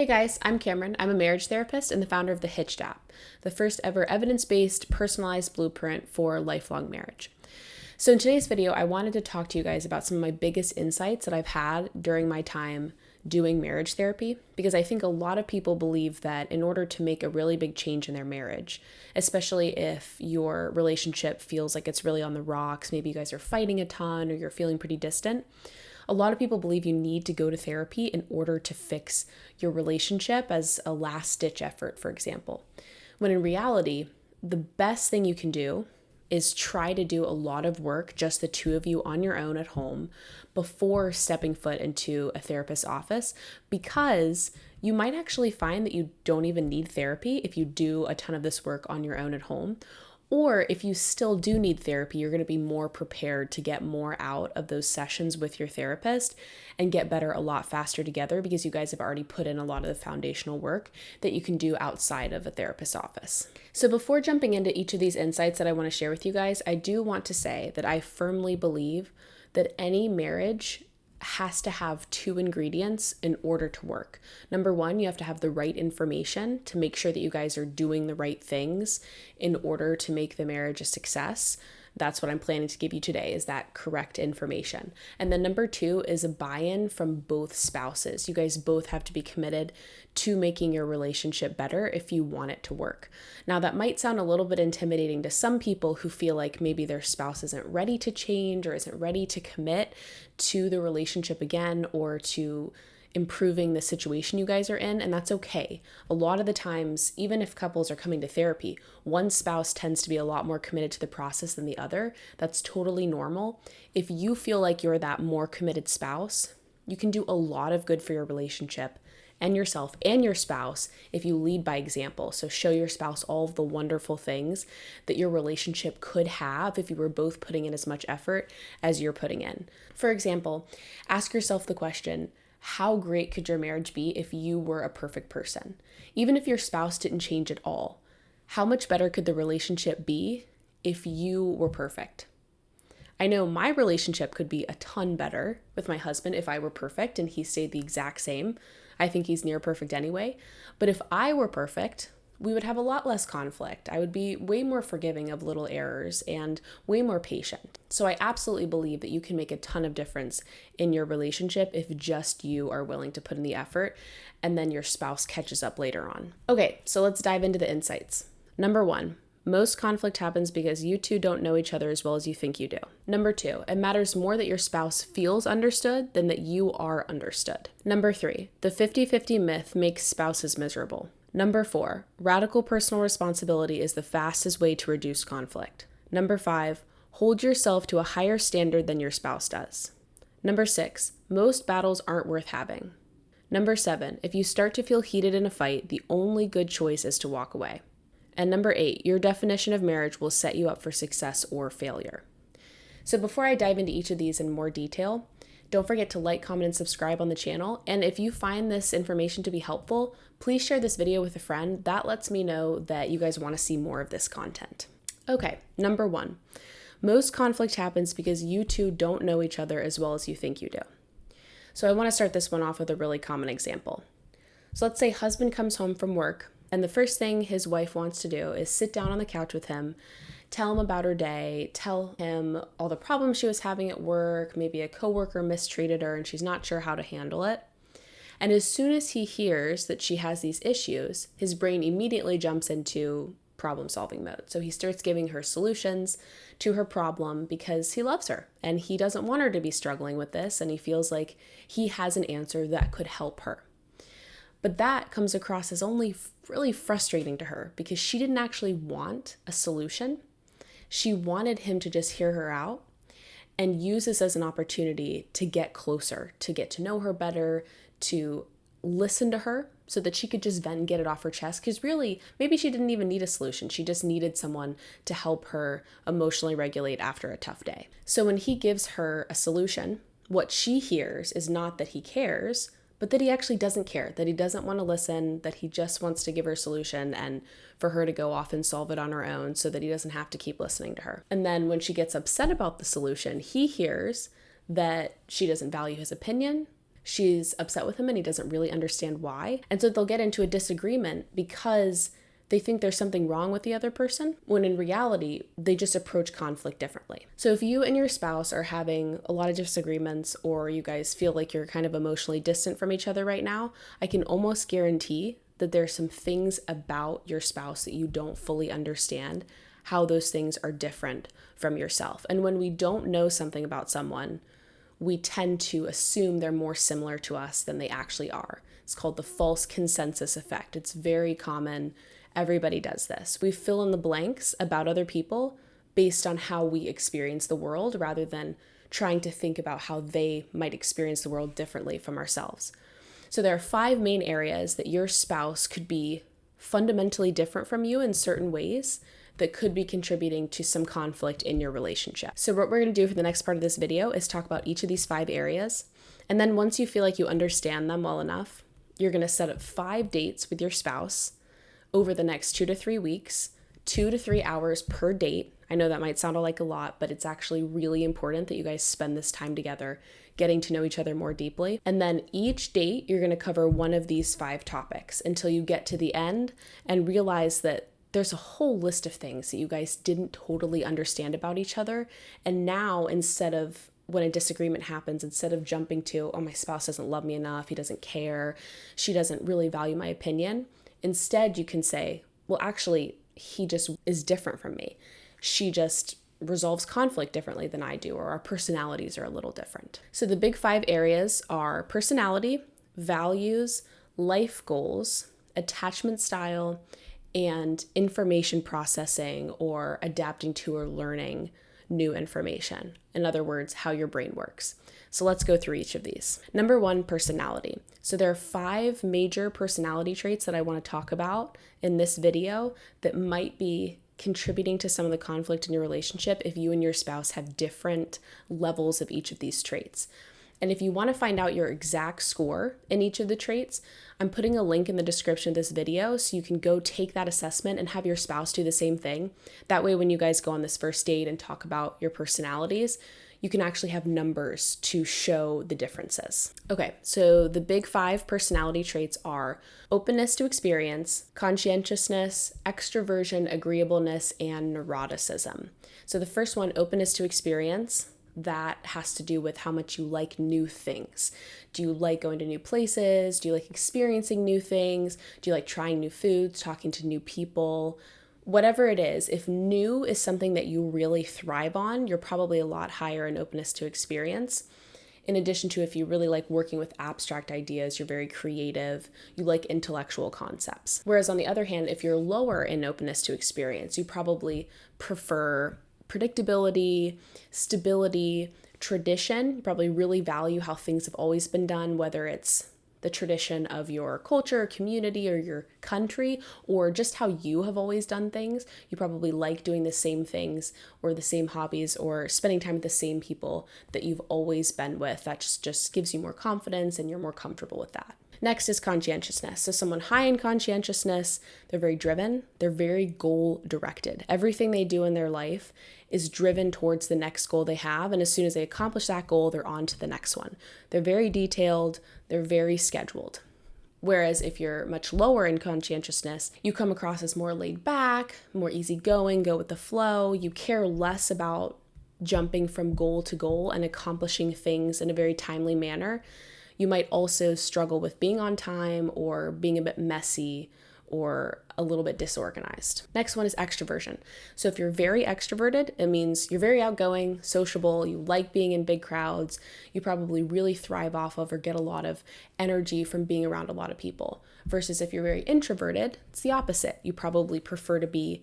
Hey guys, I'm Cameron. I'm a marriage therapist and the founder of the Hitched app, the first ever evidence-based personalized blueprint for lifelong marriage. So in today's video, I wanted to talk to you guys about some of my biggest insights that I've had during my time doing marriage therapy, because I think a lot of people believe that in order to make a really big change in their marriage, especially if your relationship feels like it's really on the rocks, maybe you guys are fighting a ton or you're feeling pretty distant, a lot of people believe you need to go to therapy in order to fix your relationship as a last ditch effort, for example. When in reality, the best thing you can do is try to do a lot of work, just the two of you on your own at home, before stepping foot into a therapist's office, because you might actually find that you don't even need therapy if you do a ton of this work on your own at home. Or if you still do need therapy, you're going to be more prepared to get more out of those sessions with your therapist and get better a lot faster together, because you guys have already put in a lot of the foundational work that you can do outside of a therapist's office. So before jumping into each of these insights that I want to share with you guys, I do want to say that I firmly believe that any marriage has to have two ingredients in order to work. Number one, you have to have the right information to make sure that you guys are doing the right things in order to make the marriage a success. That's what I'm planning to give you today, is that correct information. And then number two is a buy-in from both spouses. You guys both have to be committed to making your relationship better if you want it to work. Now, that might sound a little bit intimidating to some people who feel like maybe their spouse isn't ready to change or isn't ready to commit to the relationship again, or to improving the situation you guys are in, and that's okay. A lot of the times, even if couples are coming to therapy, one spouse tends to be a lot more committed to the process than the other. That's totally normal. If you feel like you're that more committed spouse, you can do a lot of good for your relationship and yourself and your spouse if you lead by example. So show your spouse all of the wonderful things that your relationship could have if you were both putting in as much effort as you're putting in. For example, ask yourself the question, how great could your marriage be if you were a perfect person? Even if your spouse didn't change at all, how much better could the relationship be if you were perfect? I know my relationship could be a ton better with my husband if I were perfect and he stayed the exact same. I think he's near perfect anyway. But if I were perfect, we would have a lot less conflict. I would be way more forgiving of little errors and way more patient. So I absolutely believe that you can make a ton of difference in your relationship if just you are willing to put in the effort, and then your spouse catches up later on. Okay, so let's dive into the insights. Number one, most conflict happens because you two don't know each other as well as you think you do. Number two, it matters more that your spouse feels understood than that you are understood. Number three, the 50-50 myth makes spouses miserable. Number four, radical personal responsibility is the fastest way to reduce conflict. Number five, hold yourself to a higher standard than your spouse does. Number six, most battles aren't worth having. Number seven, if you start to feel heated in a fight, the only good choice is to walk away. And number eight, your definition of marriage will set you up for success or failure. So before I dive into each of these in more detail, don't forget to like, comment, and subscribe on the channel. And if you find this information to be helpful, please share this video with a friend. That lets me know that you guys want to see more of this content. Okay, number one, most conflict happens because you two don't know each other as well as you think you do. So I want to start this one off with a really common example. So let's say husband comes home from work, and the first thing his wife wants to do is sit down on the couch with him, tell him about her day, tell him all the problems she was having at work, maybe a coworker mistreated her and she's not sure how to handle it. And as soon as he hears that she has these issues, his brain immediately jumps into problem-solving mode. So he starts giving her solutions to her problem because he loves her and he doesn't want her to be struggling with this, and he feels like he has an answer that could help her. But that comes across as only really frustrating to her because she didn't actually want a solution. She wanted him to just hear her out and use this as an opportunity to get closer, to get to know her better, to listen to her so that she could just vent and get it off her chest. Because really, maybe she didn't even need a solution. She just needed someone to help her emotionally regulate after a tough day. So when he gives her a solution, what she hears is not that he cares, but that he actually doesn't care, that he doesn't want to listen, that he just wants to give her a solution and for her to go off and solve it on her own so that he doesn't have to keep listening to her. And then when she gets upset about the solution, he hears that she doesn't value his opinion, she's upset with him and he doesn't really understand why. And so they'll get into a disagreement because they think there's something wrong with the other person, when in reality, they just approach conflict differently. So if you and your spouse are having a lot of disagreements, or you guys feel like you're kind of emotionally distant from each other right now, I can almost guarantee that there's some things about your spouse that you don't fully understand, how those things are different from yourself. And when we don't know something about someone, we tend to assume they're more similar to us than they actually are. It's called the false consensus effect. It's very common. Everybody does this. We fill in the blanks about other people based on how we experience the world, rather than trying to think about how they might experience the world differently from ourselves. So there are 5 main areas that your spouse could be fundamentally different from you in certain ways that could be contributing to some conflict in your relationship. So what we're going to do for the next part of this video is talk about each of these 5 areas. And then once you feel like you understand them well enough, you're going to set up 5 dates with your spouse over the next 2 to 3 weeks, 2 to 3 hours per date. I know that might sound like a lot, but it's actually really important that you guys spend this time together, getting to know each other more deeply. And then each date, you're going to cover one of these 5 topics until you get to the end and realize that there's a whole list of things that you guys didn't totally understand about each other. And now, instead of, when a disagreement happens, instead of jumping to, oh, my spouse doesn't love me enough, he doesn't care, she doesn't really value my opinion, instead you can say, well, actually, he just is different from me. She just resolves conflict differently than I do, or our personalities are a little different. So the big 5 areas are personality, values, life goals, attachment style, and information processing, or adapting to or learning new information. In other words, how your brain works. So let's go through each of these. Number 1, personality. So there are 5 major personality traits that I want to talk about in this video that might be contributing to some of the conflict in your relationship if you and your spouse have different levels of each of these traits. And if you want to find out your exact score in each of the traits, I'm putting a link in the description of this video so you can go take that assessment and have your spouse do the same thing. That way, when you guys go on this first date and talk about your personalities, you can actually have numbers to show the differences. Okay, so the big 5 personality traits are openness to experience, conscientiousness, extroversion, agreeableness, and neuroticism. So the first one, openness to experience, that has to do with how much you like new things. Do you like going to new places? Do you like experiencing new things? Do you like trying new foods, talking to new people? Whatever it is, if new is something that you really thrive on, you're probably a lot higher in openness to experience. In addition to, if you really like working with abstract ideas, you're very creative, you like intellectual concepts. Whereas on the other hand, if you're lower in openness to experience, you probably prefer predictability, stability, tradition. You probably really value how things have always been done, whether it's the tradition of your culture, community, or your country, or just how you have always done things. You probably like doing the same things or the same hobbies or spending time with the same people that you've always been with. That just gives you more confidence and you're more comfortable with that. Next is conscientiousness. So someone high in conscientiousness, they're very driven, they're very goal directed. Everything they do in their life is driven towards the next goal they have. And as soon as they accomplish that goal, they're on to the next one. They're very detailed, they're very scheduled. Whereas if you're much lower in conscientiousness, you come across as more laid back, more easygoing, go with the flow. You care less about jumping from goal to goal and accomplishing things in a very timely manner. You might also struggle with being on time or being a bit messy or a little bit disorganized. Next one is extroversion. So if you're very extroverted, it means you're very outgoing, sociable, you like being in big crowds, you probably really thrive off of or get a lot of energy from being around a lot of people. Versus if you're very introverted, it's the opposite. You probably prefer to be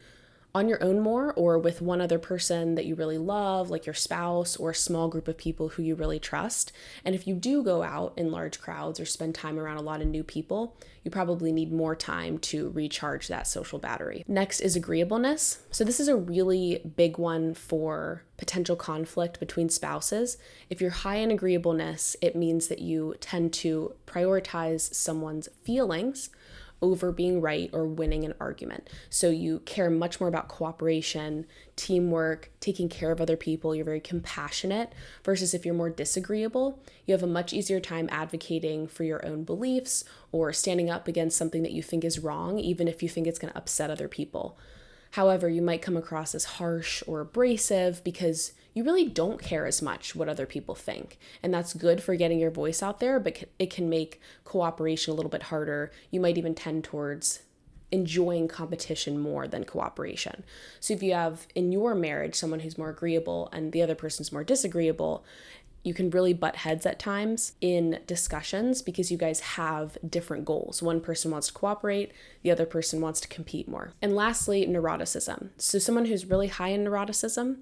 on your own more or with one other person that you really love, like your spouse or a small group of people who you really trust. And if you do go out in large crowds or spend time around a lot of new people, you probably need more time to recharge that social battery. Next is agreeableness. So this is a really big one for potential conflict between spouses. If you're high in agreeableness, it means that you tend to prioritize someone's feelings over being right or winning an argument. So you care much more about cooperation, teamwork, taking care of other people. You're very compassionate, versus if you're more disagreeable, you have a much easier time advocating for your own beliefs or standing up against something that you think is wrong, even if you think it's going to upset other people. However, you might come across as harsh or abrasive because you really don't care as much what other people think. And that's good for getting your voice out there, but it can make cooperation a little bit harder. You might even tend towards enjoying competition more than cooperation. So if you have in your marriage someone who's more agreeable and the other person's more disagreeable, you can really butt heads at times in discussions because you guys have different goals. One person wants to cooperate, the other person wants to compete more. And lastly, neuroticism. So someone who's really high in neuroticism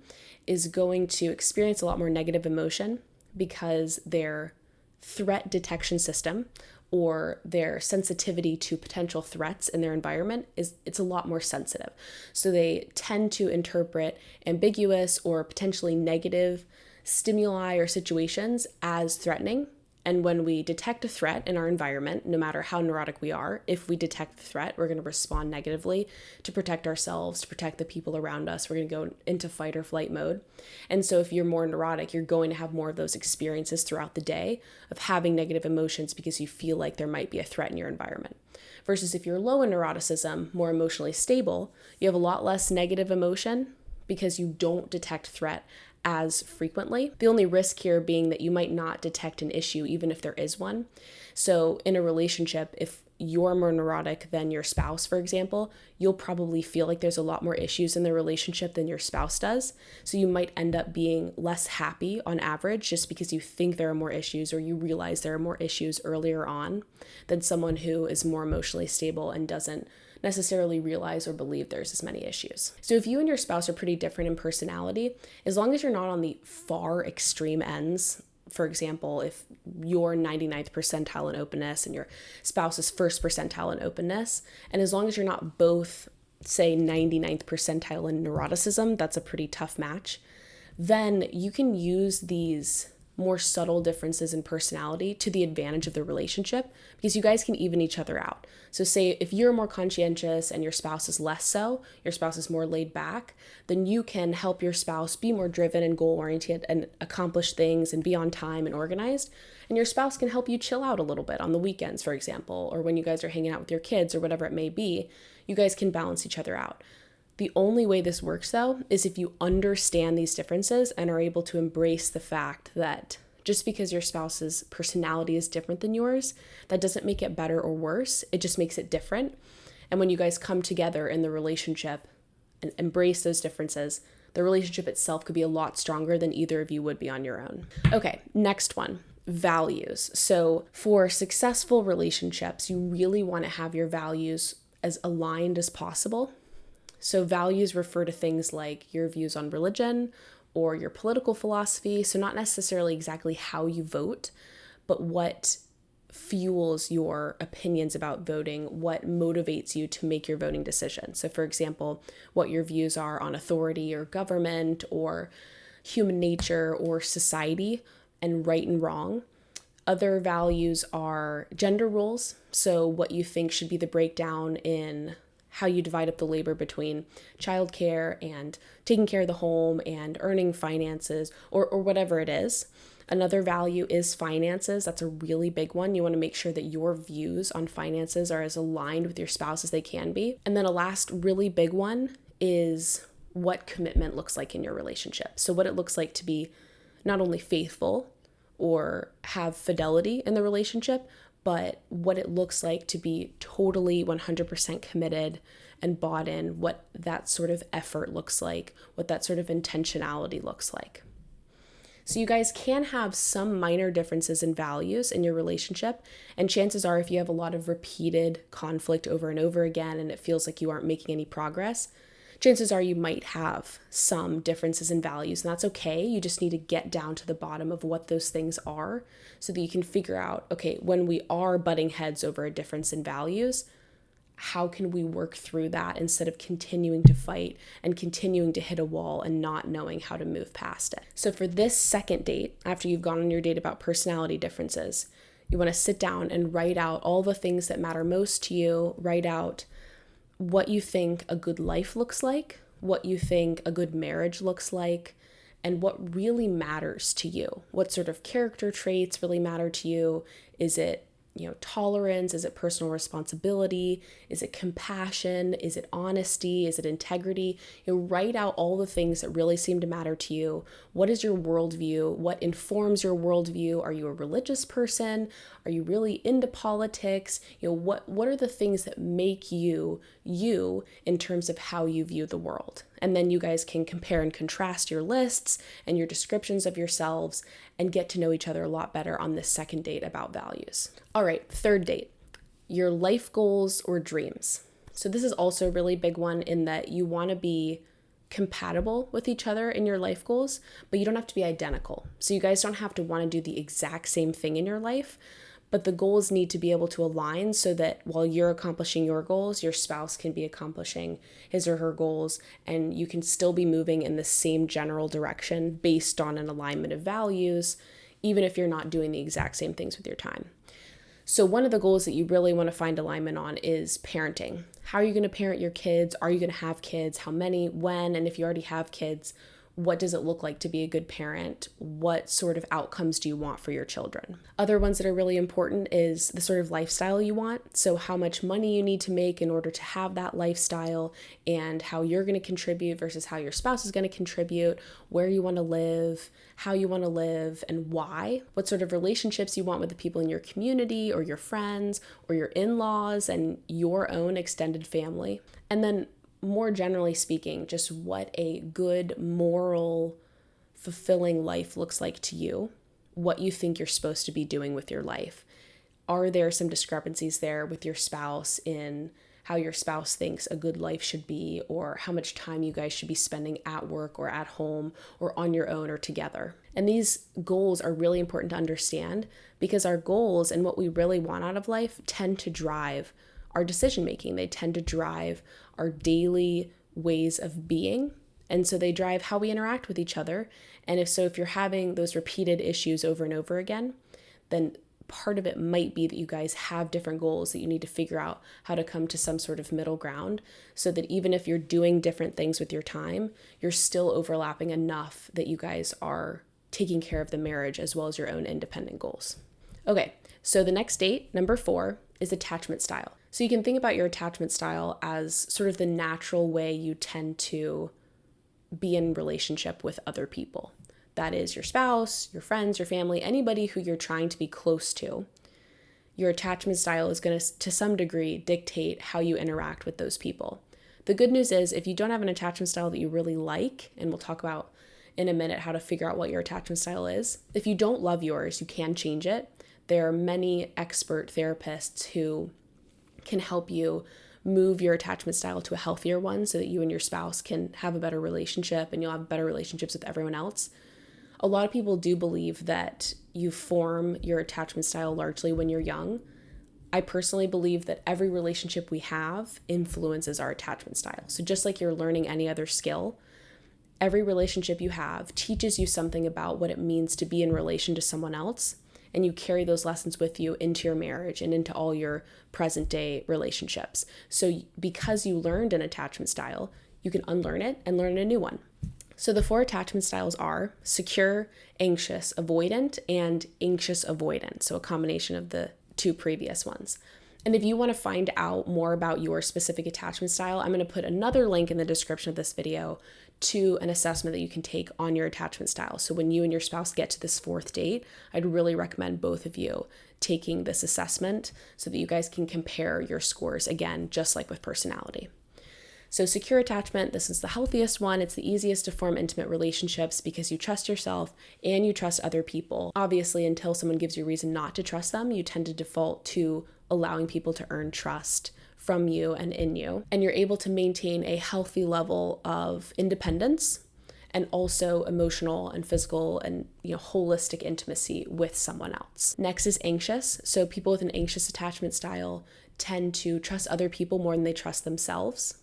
is going to experience a lot more negative emotion because their threat detection system or their sensitivity to potential threats in their environment it's a lot more sensitive. So they tend to interpret ambiguous or potentially negative stimuli or situations as threatening. And when we detect a threat in our environment, no matter how neurotic we are, if we detect the threat, we're going to respond negatively to protect ourselves, to protect the people around us. We're going to go into fight or flight mode. And so if you're more neurotic, you're going to have more of those experiences throughout the day of having negative emotions because you feel like there might be a threat in your environment. Versus if you're low in neuroticism, more emotionally stable, you have a lot less negative emotion because you don't detect threat as frequently. The only risk here being that you might not detect an issue even if there is one. So in a relationship, if you're more neurotic than your spouse, for example, you'll probably feel like there's a lot more issues in the relationship than your spouse does. So you might end up being less happy on average just because you think there are more issues or you realize there are more issues earlier on than someone who is more emotionally stable and doesn't necessarily realize or believe there's as many issues. So if you and your spouse are pretty different in personality, as long as you're not on the far extreme ends, for example, if you're 99th percentile in openness and your spouse is first percentile in openness, and as long as you're not both, say, 99th percentile in neuroticism, that's a pretty tough match, then you can use these more subtle differences in personality to the advantage of the relationship because you guys can even each other out. So say if you're more conscientious and your spouse is less so, your spouse is more laid back, then you can help your spouse be more driven and goal-oriented and accomplish things and be on time and organized. And your spouse can help you chill out a little bit on the weekends, for example, or when you guys are hanging out with your kids or whatever it may be, you guys can balance each other out. The only way this works, though, is if you understand these differences and are able to embrace the fact that just because your spouse's personality is different than yours, that doesn't make it better or worse. It just makes it different. And when you guys come together in the relationship and embrace those differences, the relationship itself could be a lot stronger than either of you would be on your own. Okay, next one. Values. So for successful relationships, you really want to have your values as aligned as possible. So values refer to things like your views on religion or your political philosophy. So not necessarily exactly how you vote, but what fuels your opinions about voting, what motivates you to make your voting decision. So for example, what your views are on authority or government or human nature or society and right and wrong. Other values are gender roles. So what you think should be the breakdown in how you divide up the labor between childcare and taking care of the home and earning finances or whatever it is. Another value is finances. That's a really big one. You want to make sure that your views on finances are as aligned with your spouse as they can be. And then a last really big one is what commitment looks like in your relationship. So what it looks like to be not only faithful or have fidelity in the relationship, but what it looks like to be totally 100% committed and bought in, what that sort of effort looks like, what that sort of intentionality looks like. So you guys can have some minor differences in values in your relationship, and chances are if you have a lot of repeated conflict over and over again and it feels like you aren't making any progress, chances are you might have some differences in values, and that's okay. You just need to get down to the bottom of what those things are so that you can figure out, okay, when we are butting heads over a difference in values, how can we work through that instead of continuing to fight and continuing to hit a wall and not knowing how to move past it? So for this second date, after you've gone on your date about personality differences, You want to sit down and write out all the things that matter most to you, write out what you think a good life looks like, what you think a good marriage looks like, and what really matters to you. What sort of character traits really matter to you? Is it tolerance? Is it personal responsibility? Is it compassion? Is it honesty? Is it integrity? Write out all the things that really seem to matter to you. What is your worldview? What informs your worldview? Are you a religious person? Are you really into politics? What are the things that make you in terms of how you view the world? And then you guys can compare and contrast your lists and your descriptions of yourselves and get to know each other a lot better on this second date about values. All right, third date, your life goals or dreams. So this is also a really big one in that you want to be compatible with each other in your life goals, but you don't have to be identical. So you guys don't have to want to do the exact same thing in your life, but the goals need to be able to align so that while you're accomplishing your goals, your spouse can be accomplishing his or her goals, and you can still be moving in the same general direction based on an alignment of values, even if you're not doing the exact same things with your time. So one of the goals that you really want to find alignment on is parenting. How are you going to parent your kids? Are you going to have kids? How many? When? And if you already have kids, what does it look like to be a good parent? What sort of outcomes do you want for your children? Other ones that are really important is the sort of lifestyle you want. So how much money you need to make in order to have that lifestyle, and how you're going to contribute versus how your spouse is going to contribute, where you want to live, how you want to live, and why. What sort of relationships you want with the people in your community or your friends or your in-laws and your own extended family. And then more generally speaking, just what a good, moral, fulfilling life looks like to you, what you think you're supposed to be doing with your life. Are there some discrepancies there with your spouse in how your spouse thinks a good life should be, or how much time you guys should be spending at work or at home or on your own or together? And these goals are really important to understand because our goals and what we really want out of life tend to drive our decision making. They tend to drive our daily ways of being. And so they drive how we interact with each other. And if you're having those repeated issues over and over again, then part of it might be that you guys have different goals that you need to figure out how to come to some sort of middle ground so that even if you're doing different things with your time, you're still overlapping enough that you guys are taking care of the marriage as well as your own independent goals. Okay, so the next date, number 4, is attachment style. So you can think about your attachment style as sort of the natural way you tend to be in relationship with other people. That is your spouse, your friends, your family, anybody who you're trying to be close to. Your attachment style is going to some degree, dictate how you interact with those people. The good news is if you don't have an attachment style that you really like, and we'll talk about in a minute how to figure out what your attachment style is, if you don't love yours, you can change it. There are many expert therapists who can help you move your attachment style to a healthier one so that you and your spouse can have a better relationship and you'll have better relationships with everyone else. A lot of people do believe that you form your attachment style largely when you're young. I personally believe that every relationship we have influences our attachment style. So just like you're learning any other skill, every relationship you have teaches you something about what it means to be in relation to someone else. And you carry those lessons with you into your marriage and into all your present day relationships. So because you learned an attachment style, you can unlearn it and learn a new one. So the 4 attachment styles are secure, anxious, avoidant, and anxious avoidant. So a combination of the 2 previous ones. And if you want to find out more about your specific attachment style, I'm going to put another link in the description of this video to an assessment that you can take on your attachment style. So when you and your spouse get to this 4th date, I'd really recommend both of you taking this assessment so that you guys can compare your scores again, just like with personality. So secure attachment, this is the healthiest one. It's the easiest to form intimate relationships because you trust yourself and you trust other people. Obviously, until someone gives you a reason not to trust them, you tend to default to allowing people to earn trust from you and in you. And you're able to maintain a healthy level of independence and also emotional and physical and holistic intimacy with someone else. Next is anxious. So people with an anxious attachment style tend to trust other people more than they trust themselves.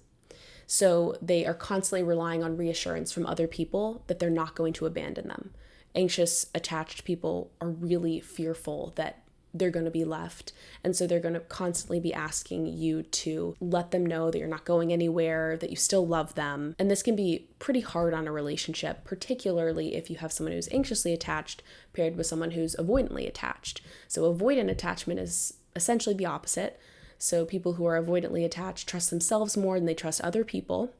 So they are constantly relying on reassurance from other people that they're not going to abandon them. Anxious attached people are really fearful that they're going to be left. And so they're going to constantly be asking you to let them know that you're not going anywhere, that you still love them. And this can be pretty hard on a relationship, particularly if you have someone who's anxiously attached paired with someone who's avoidantly attached. So avoidant attachment is essentially the opposite. So people who are avoidantly attached trust themselves more than they trust other people.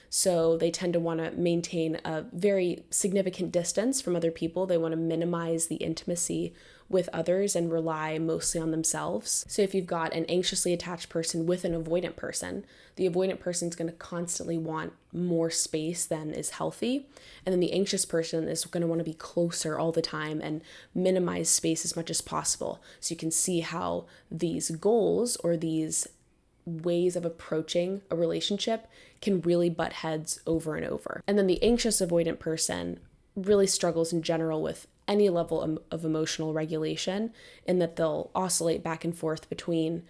So they tend to want to maintain a very significant distance from other people. They want to minimize the intimacy with others and rely mostly on themselves. So if you've got an anxiously attached person with an avoidant person, the avoidant person is going to constantly want more space than is healthy. And then the anxious person is going to want to be closer all the time and minimize space as much as possible. So you can see how these goals or these ways of approaching a relationship can really butt heads over and over. And then the anxious avoidant person really struggles in general with any level of emotional regulation, in that they'll oscillate back and forth between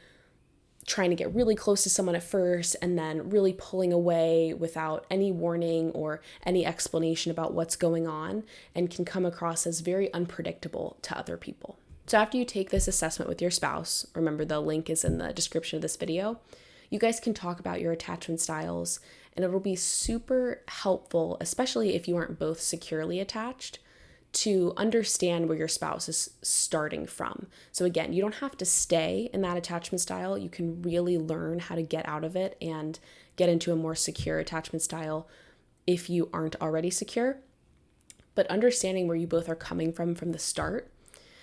trying to get really close to someone at first and then really pulling away without any warning or any explanation about what's going on, and can come across as very unpredictable to other people. So after you take this assessment with your spouse, remember the link is in the description of this video, you guys can talk about your attachment styles, and it'll be super helpful, especially if you aren't both securely attached, to understand where your spouse is starting from. So again, you don't have to stay in that attachment style. You can really learn how to get out of it and get into a more secure attachment style if you aren't already secure. But understanding where you both are coming from the start,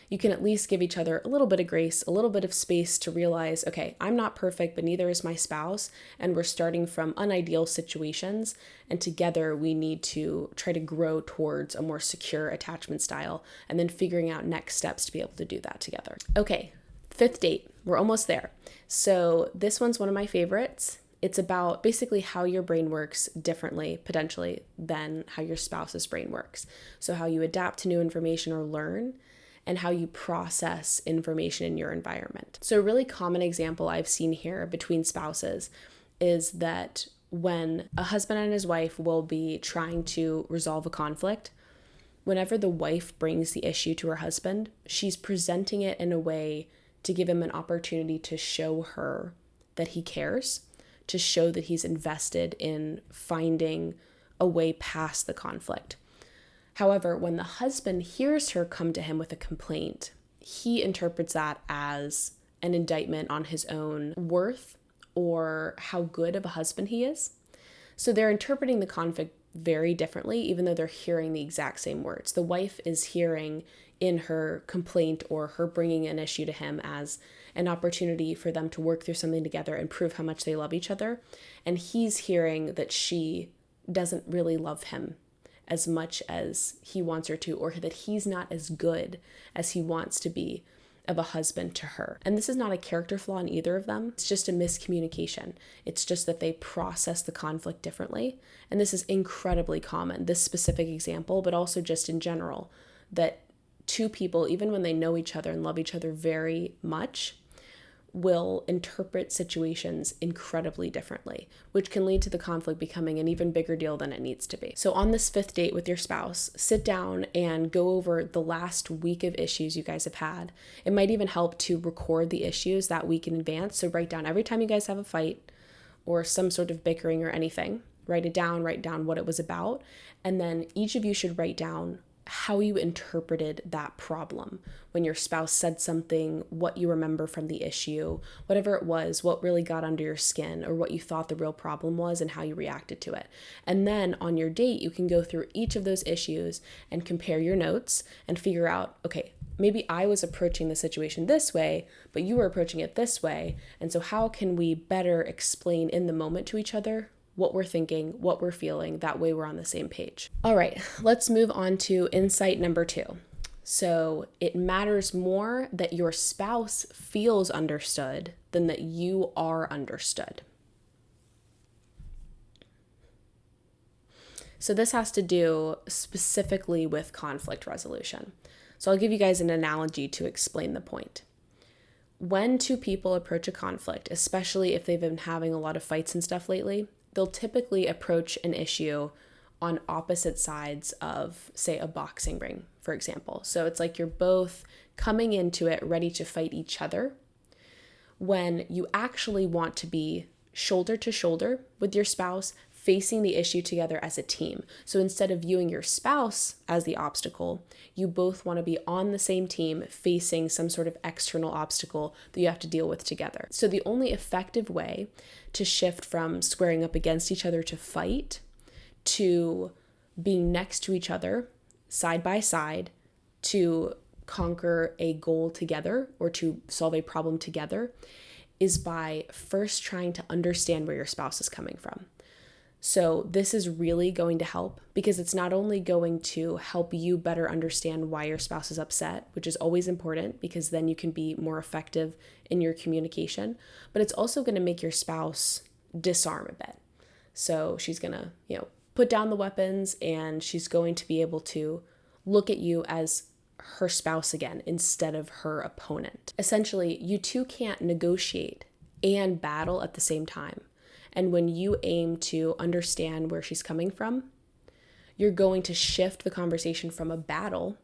you can at least give each other a little bit of grace, a little bit of space to realize, okay, I'm not perfect, but neither is my spouse, and we're starting from unideal situations, and together we need to try to grow towards a more secure attachment style, and then figuring out next steps to be able to do that together. Okay, 5th date, we're almost there. So this one's one of my favorites. It's about basically how your brain works differently, potentially, than how your spouse's brain works. So how you adapt to new information or learn, and how you process information in your environment. So a really common example I've seen here between spouses is that when a husband and his wife will be trying to resolve a conflict, whenever the wife brings the issue to her husband, she's presenting it in a way to give him an opportunity to show her that he cares, to show that he's invested in finding a way past the conflict. However, when the husband hears her come to him with a complaint, he interprets that as an indictment on his own worth or how good of a husband he is. So they're interpreting the conflict very differently, even though they're hearing the exact same words. The wife is hearing in her complaint or her bringing an issue to him as an opportunity for them to work through something together and prove how much they love each other. And he's hearing that she doesn't really love him as much as he wants her to, or that he's not as good as he wants to be of a husband to her. And this is not a character flaw in either of them. It's just a miscommunication. It's just that they process the conflict differently. And this is incredibly common, this specific example, but also just in general, that two people, even when they know each other and love each other very much, will interpret situations incredibly differently, which can lead to the conflict becoming an even bigger deal than it needs to be. So on this 5th date with your spouse, sit down and go over the last week of issues you guys have had. It might even help to record the issues that week in advance. So write down every time you guys have a fight or some sort of bickering or anything, write down what it was about. And then each of you should write down how you interpreted that problem when your spouse said something, what you remember from the issue, whatever it was, what really got under your skin, or what you thought the real problem was and how you reacted to it. And then on your date, you can go through each of those issues and compare your notes and figure out, okay, maybe I was approaching the situation this way, but you were approaching it this way. And so how can we better explain in the moment to each other what we're thinking, what we're feeling, that way we're on the same page. All right, let's move on to insight number 2. So it matters more that your spouse feels understood than that you are understood. So this has to do specifically with conflict resolution. So I'll give you guys an analogy to explain the point. When two people approach a conflict, especially if they've been having a lot of fights and stuff lately, they'll typically approach an issue on opposite sides of, say, a boxing ring, for example. So it's like you're both coming into it ready to fight each other, when you actually want to be shoulder to shoulder with your spouse, facing the issue together as a team. So instead of viewing your spouse as the obstacle, you both want to be on the same team facing some sort of external obstacle that you have to deal with together. So the only effective way to shift from squaring up against each other to fight to being next to each other, side by side, to conquer a goal together or to solve a problem together, is by first trying to understand where your spouse is coming from. So this is really going to help, because it's not only going to help you better understand why your spouse is upset, which is always important because then you can be more effective in your communication, but it's also going to make your spouse disarm a bit. So she's going to, put down the weapons, and she's going to be able to look at you as her spouse again instead of her opponent. Essentially, you two can't negotiate and battle at the same time. And when you aim to understand where she's coming from, you're going to shift the conversation from a battle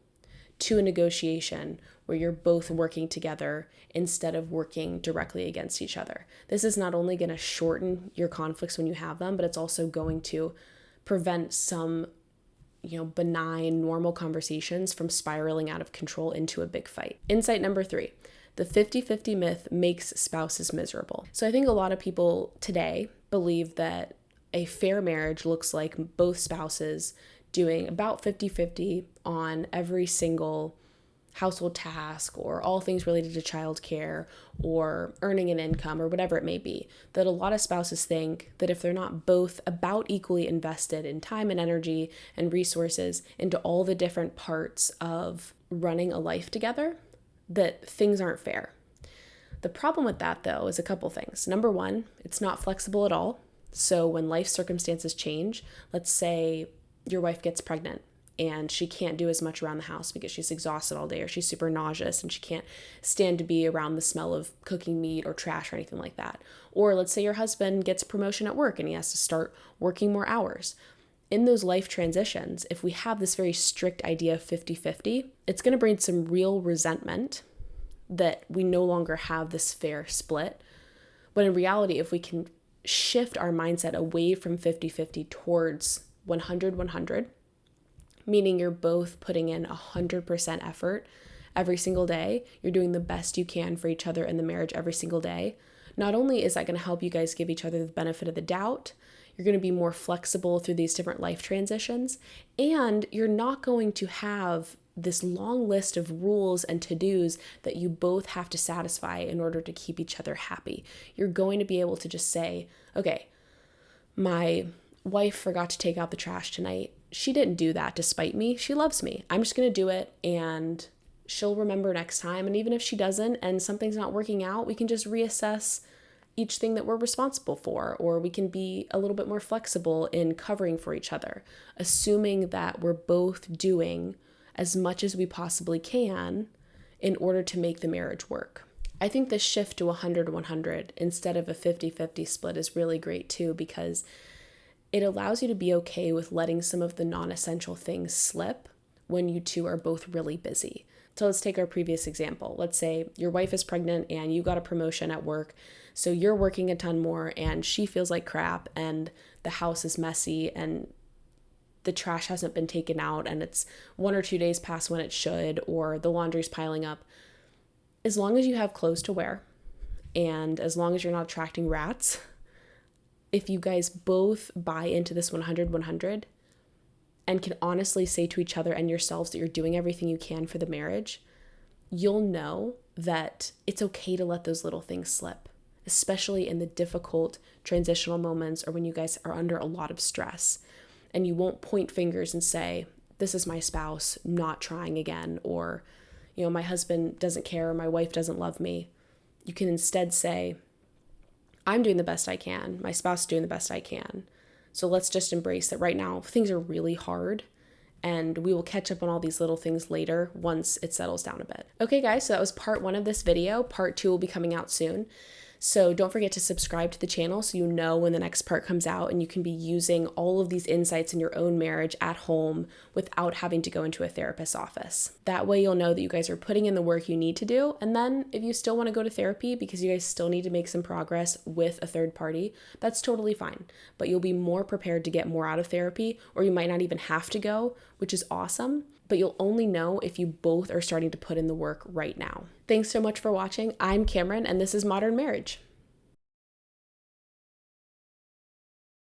to a negotiation where you're both working together instead of working directly against each other. This is not only going to shorten your conflicts when you have them, but it's also going to prevent some benign, normal conversations from spiraling out of control into a big fight. Insight number 3, the 50-50 myth makes spouses miserable. So I think a lot of people today believe that a fair marriage looks like both spouses doing about 50-50 on every single household task or all things related to childcare or earning an income or whatever it may be. That a lot of spouses think that if they're not both about equally invested in time and energy and resources into all the different parts of running a life together, that things aren't fair. The problem with that, though, is a couple things. Number one, it's not flexible at all. So when life circumstances change, let's say your wife gets pregnant and she can't do as much around the house because she's exhausted all day, or she's super nauseous and she can't stand to be around the smell of cooking meat or trash or anything like that. Or let's say your husband gets a promotion at work and he has to start working more hours. In those life transitions, if we have this very strict idea of 50-50, it's going to bring some real resentment that we no longer have this fair split. But in reality, if we can shift our mindset away from 50-50 towards 100-100, meaning you're both putting in 100% effort every single day, you're doing the best you can for each other in the marriage every single day, not only is that going to help you guys give each other the benefit of the doubt, you're going to be more flexible through these different life transitions, and you're not going to have this long list of rules and to-dos that you both have to satisfy in order to keep each other happy. You're going to be able to just say, okay, my wife forgot to take out the trash tonight. She didn't do that to spite me. She loves me. I'm just going to do it, and she'll remember next time. And even if she doesn't and something's not working out, we can just reassess each thing that we're responsible for, or we can be a little bit more flexible in covering for each other, assuming that we're both doing as much as we possibly can in order to make the marriage work. I think the shift to 100-100 instead of a 50-50 split is really great too, because it allows you to be okay with letting some of the non-essential things slip when you two are both really busy. So let's take our previous example. Let's say your wife is pregnant and you got a promotion at work, so you're working a ton more and she feels like crap and the house is messy and the trash hasn't been taken out and it's 1 or 2 days past when it should, or the laundry's piling up. As long as you have clothes to wear and as long as you're not attracting rats, if you guys both buy into this 100-100 and can honestly say to each other and yourselves that you're doing everything you can for the marriage, you'll know that it's okay to let those little things slip, especially in the difficult transitional moments or when you guys are under a lot of stress. And you won't point fingers and say, this is my spouse not trying again, or, my husband doesn't care, or my wife doesn't love me. You can instead say, I'm doing the best I can. My spouse is doing the best I can. So let's just embrace that right now things are really hard, and we will catch up on all these little things later once it settles down a bit. Okay guys, so that was part 1 of this video. Part 2 will be coming out soon. So don't forget to subscribe to the channel so you know when the next part comes out, and you can be using all of these insights in your own marriage at home without having to go into a therapist's office. That way you'll know that you guys are putting in the work you need to do. And then if you still want to go to therapy because you guys still need to make some progress with a third party, that's totally fine. But you'll be more prepared to get more out of therapy, or you might not even have to go, which is awesome. But you'll only know if you both are starting to put in the work right now. Thanks so much for watching. I'm Cameron, and this is Modern Marriage.